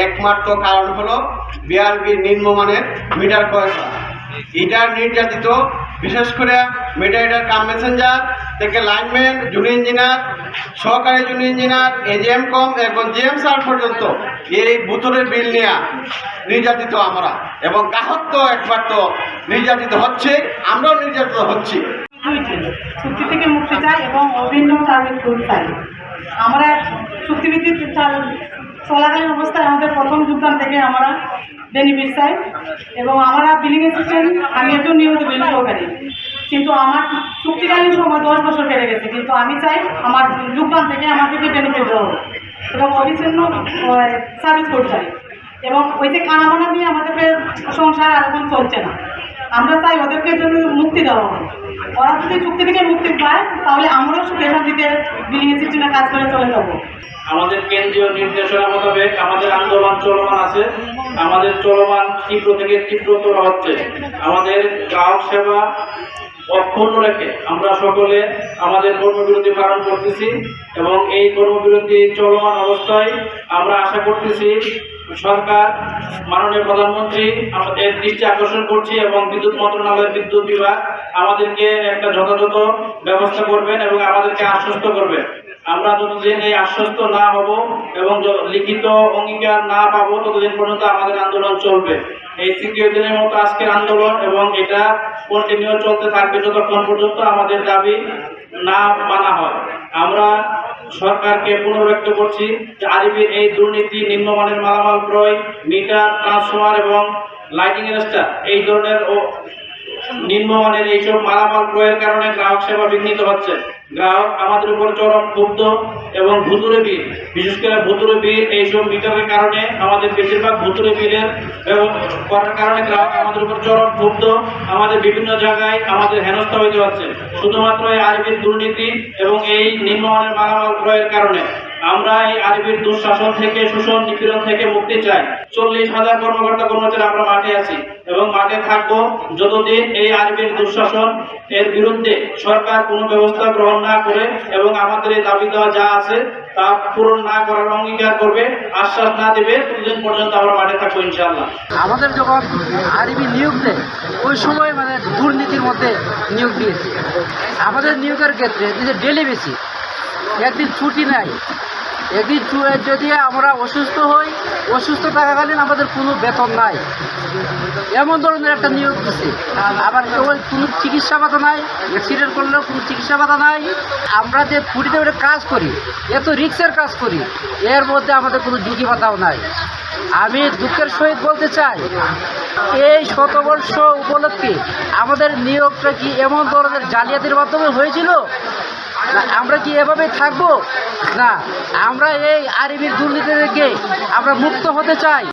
একমাত্র কারণ হলো বিআরবির নিম্নমানের মিটার ক্রয় করা। এটার নির্যাতিত বিশেষ করে মিটার কাম মেসেঞ্জার থেকে লাইনম্যান, জুনিয়র ইঞ্জিনিয়ার, সহকারী জুনিয়র ইঞ্জিনিয়ার, এজিএম কম এবং জিএম স্যার পর্যন্ত এই বুথরের বিল নিয়ে নির্যাতিত আমরা, এবং গ্রাহক তো একমাত্র নির্যাতিত হচ্ছে, আমরাও নির্যাতিত হচ্ছি। চুক্তি থেকে মুক্তি চাই এবং অভিন্ন সার্ভিস করতে চাই। আমরা চুক্তিভিত্তিক চলাকালীন অবস্থায় আমাদের প্রথম যোগদান থেকে আমরা বেনিফিট চাই এবং আমরা বিলিং অ্যাসিস্ট্যান্ট, আমি একজন নিয়মিত বিল সহকারী, কিন্তু আমার চুক্তিকালীন সময় 10 বছর কেটে গেছে, কিন্তু আমি চাই আমার যোগদান থেকে আমাদেরকে বেনিফিট দেওয়া হোক এবং অবিচ্ছিন্ন সার্ভিস করতে চাই। এবং ওই যে কানামানা নিয়ে আমাদেরকে সংসার আর এখন চলছে না, আমরা চাই ওদেরকে জন্য মুক্তি দেওয়া হয়। ওরা যদি চুক্তি থেকে মুক্তি পায় তাহলে আমরাও সুখেশন দিতে বিলিং অ্যাসিস্ট্যান্টে কাজ করে চলে যাবো। আমাদের কেন্দ্রীয় নির্দেশনা মোতাবেক আমাদের আন্দোলন চলমান আছে, আমাদের চলমান তীব্র থেকে তীব্রতর হচ্ছে। আমাদের গ্রাহক সেবা অক্ষুণ্ণ রেখে আমরা সকলে আমাদের কর্মবিরতি পালন করতেছি এবং এই কর্মবিরতি চলমান অবস্থায় আমরা আশা করতেছি সরকার, মাননীয় প্রধানমন্ত্রী আমাদের দৃষ্টি আকর্ষণ করছি এবং বিদ্যুৎ মন্ত্রণালয়ের বিদ্যুৎ বিভাগ আমাদেরকে একটা যথাযথ ব্যবস্থা করবেন এবং আমাদেরকে আশ্বস্ত করবেন। আমরা যতদিন এই আশ্বস্ত না হব এবং লিখিত অঙ্গীকার না পাবো ততদিন পর্যন্ত আমাদের আন্দোলন চলবে। এই 3 দিনের মতো আজকের আন্দোলন এবং এটা কন্টিনিউ চলতে থাকবে যতক্ষণ পর্যন্ত আমাদের দাবি না মানা হয়। আমরা সরকারকে পুনর্ব্যক্ত করছি যে আরবির এই দুর্নীতি, নিম্নমানের মালামাল ক্রয়, মিটার, ট্রান্সফরমার এবং লাইটিং স্টার, এই ধরনের নিম্নমানের এইসব মালামাল ক্রয়ের কারণে গ্রাহক সেবা বিঘ্নিত হচ্ছে। গ্রাহক আমাদের উপর চরম ক্ষুব্ধ এবং ভুতুরে বিল, বিশেষ করে ভুতুরে বিল, এইসব মিটারের কারণে আমাদের বেশিরভাগ ভুতুরে বিলের করার কারণে গ্রাহক আমাদের উপর চরম ক্ষুব্ধ। আমাদের বিভিন্ন জায়গায় আমাদের হেনস্থা হইতে হচ্ছে শুধুমাত্র এই আরবির দুর্নীতি এবং এই নিম্নমানের মালামাল ক্রয়ের কারণে। আমরা এই আরবির দুঃশাসন থেকে, শোষণ নিপীড়ন থেকে মুক্তি চাই। 40,000 কর্মকর্তা কর্মচারী আমরা মাঠে আছি এবং মাঠে থাকবো যতদিন এই আরবির দুঃশাসন এর বিরুদ্ধে সরকার কোনো ব্যবস্থা গ্রহণ না করে এবং আমাদের এই দাবি দেওয়া যা আছে তা পূরণ না করার অঙ্গীকার করবে, আশ্বাস না দেবে, ততদিন পর্যন্ত আমরা মাঠে থাকবো ইনশাআল্লাহ। আমাদের যখন আরবি নিয়োগ দেয় ওই সময় দুর্নীতির মধ্যে নিয়োগ দিয়েছে। আমাদের নিয়োগের ক্ষেত্রে ডেলি বেশি, একদিন ছুটি নাই। একদিন যদি আমরা অসুস্থ হই, অসুস্থ থাকাকালীন আমাদের কোনো বেতন নাই, এমন ধরনের একটা নিয়োগ দিচ্ছে। আবার কোনো চিকিৎসা ভাতা নাই, অ্যাক্সিডেন্ট করলেও কোনো চিকিৎসা ভাতা নাই। আমরা যে ছুটিতে কাজ করি, এত রিক্সের কাজ করি, এর মধ্যে আমাদের কোনো ঝুঁকি ভাতাও নাই। আমি দুঃখের সহিত বলতে চাই, এই শতবর্ষ উপলক্ষে আমাদের নিয়োগটা কি এমন ধরনের জালিয়াতির মাধ্যমে হয়েছিল? আমরা কি এভাবে থাকবো? না, আমরা এই আরবির দুর্নীতি থেকে আমরা মুক্ত হতে চাই।